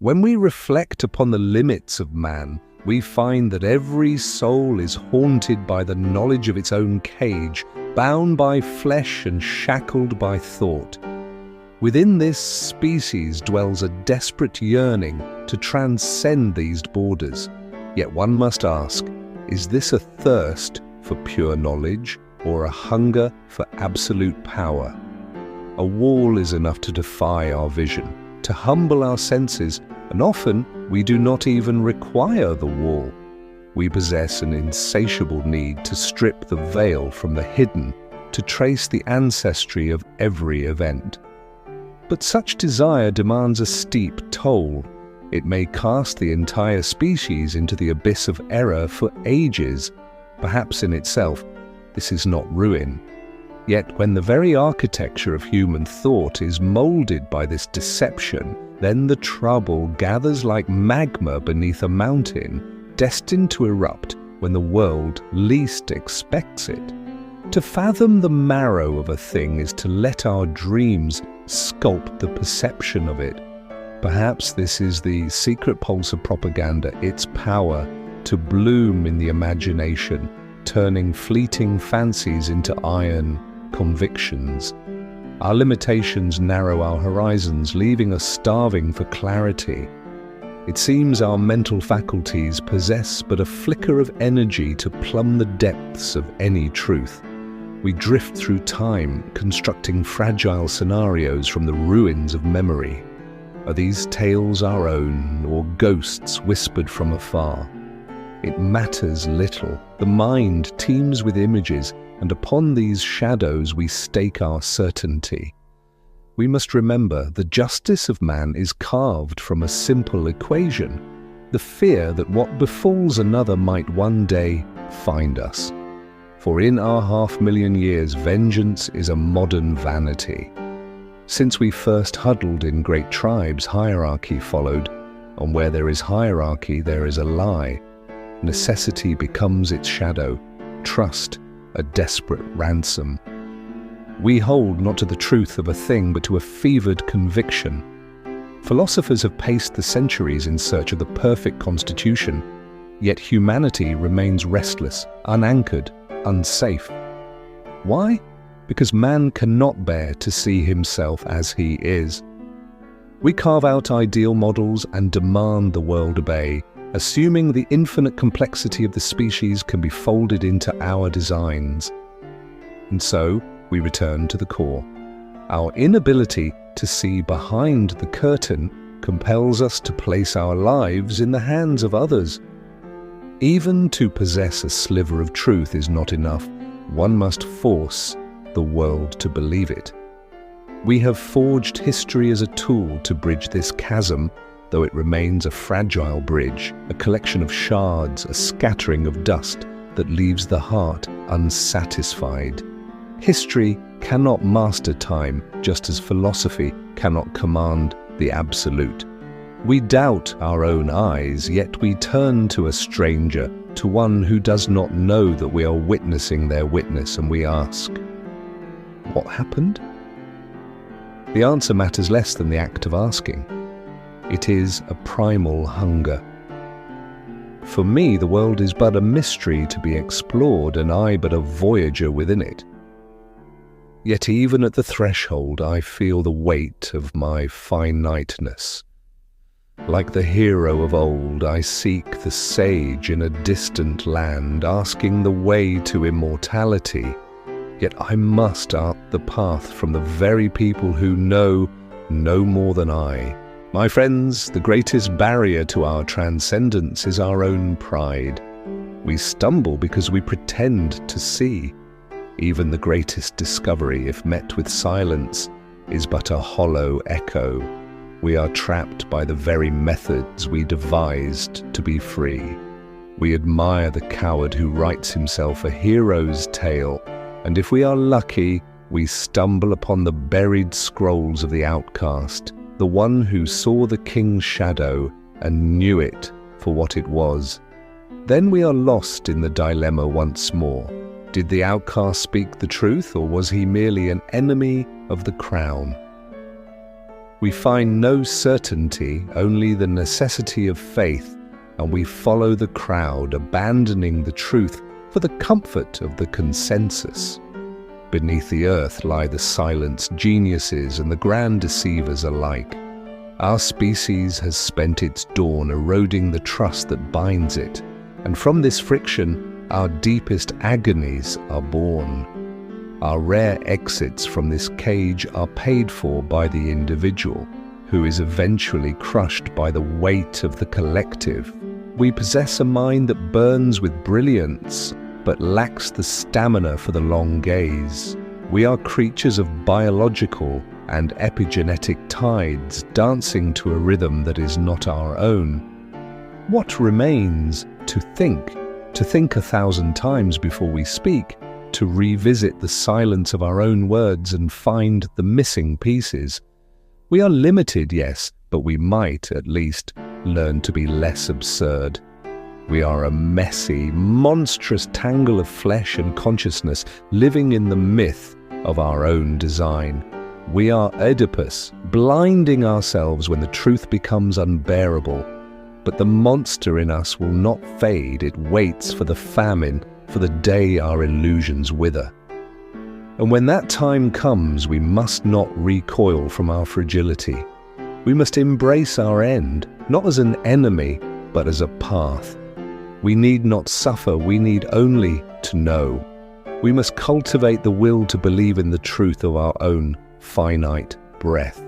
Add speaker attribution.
Speaker 1: When we reflect upon the limits of man, we find that every soul is haunted by the knowledge of its own cage, bound by flesh and shackled by thought. Within this species dwells a desperate yearning to transcend these borders. Yet one must ask, is this a thirst for pure knowledge or a hunger for absolute power? A wall is enough to defy our vision, to humble our senses, and often we do not even require the wall. We possess an insatiable need to strip the veil from the hidden, to trace the ancestry of every event. But such desire demands a steep toll. It may cast the entire species into the abyss of error for ages. Perhaps in itself, this is not ruin. Yet when the very architecture of human thought is molded by this deception, then the trouble gathers like magma beneath a mountain, destined to erupt when the world least expects it. To fathom the marrow of a thing is to let our dreams sculpt the perception of it. Perhaps this is the secret pulse of propaganda, its power to bloom in the imagination, turning fleeting fancies into iron convictions. Our limitations narrow our horizons, leaving us starving for clarity. It seems our mental faculties possess but a flicker of energy to plumb the depths of any truth. We drift through time, constructing fragile scenarios from the ruins of memory. Are these tales our own, or ghosts whispered from afar? It matters little. The mind teems with images, and upon these shadows we stake our certainty. We must remember the justice of man is carved from a simple equation, the fear that what befalls another might one day find us. For in our 500,000 years, vengeance is a modern vanity. Since we first huddled in great tribes, hierarchy followed, and where there is hierarchy, there is a lie. Necessity becomes its shadow, trust a desperate ransom. We hold not to the truth of a thing, but to a fevered conviction. Philosophers have paced the centuries in search of the perfect constitution, yet humanity remains restless, unanchored, unsafe. Why? Because man cannot bear to see himself as he is. We carve out ideal models and demand the world obey, assuming the infinite complexity of the species can be folded into our designs. And so, we return to the core. Our inability to see behind the curtain compels us to place our lives in the hands of others. Even to possess a sliver of truth is not enough. One must force the world to believe it. We have forged history as a tool to bridge this chasm, though it remains a fragile bridge, a collection of shards, a scattering of dust that leaves the heart unsatisfied. History cannot master time, just as philosophy cannot command the absolute. We doubt our own eyes, yet we turn to a stranger, to one who does not know that we are witnessing their witness, and we ask, what happened? The answer matters less than the act of asking. It is a primal hunger. For me, the world is but a mystery to be explored, and I but a voyager within it. Yet even at the threshold, I feel the weight of my finiteness. Like the hero of old, I seek the sage in a distant land, asking the way to immortality. Yet I must art the path from the very people who know no more than I. My friends, the greatest barrier to our transcendence is our own pride. We stumble because we pretend to see. Even the greatest discovery, if met with silence, is but a hollow echo. We are trapped by the very methods we devised to be free. We admire the coward who writes himself a hero's tale, and if we are lucky, we stumble upon the buried scrolls of the outcast, the one who saw the king's shadow and knew it for what it was. Then we are lost in the dilemma once more. Did the outcast speak the truth, or was he merely an enemy of the crown? We find no certainty, only the necessity of faith, and we follow the crowd, abandoning the truth for the comfort of the consensus. Beneath the earth lie the silenced geniuses and the grand deceivers alike. Our species has spent its dawn eroding the trust that binds it, and from this friction, our deepest agonies are born. Our rare exits from this cage are paid for by the individual, who is eventually crushed by the weight of the collective. We possess a mind that burns with brilliance, but lacks the stamina for the long gaze. We are creatures of biological and epigenetic tides, dancing to a rhythm that is not our own. What remains? To think 1,000 times before we speak, to revisit the silence of our own words and find the missing pieces. We are limited, yes, but we might, at least, learn to be less absurd. We are a messy, monstrous tangle of flesh and consciousness, living in the myth of our own design. We are Oedipus, blinding ourselves when the truth becomes unbearable. But the monster in us will not fade, it waits for the famine, for the day our illusions wither. And when that time comes, we must not recoil from our fragility. We must embrace our end, not as an enemy, but as a path. We need not suffer, we need only to know. We must cultivate the will to believe in the truth of our own finite breath.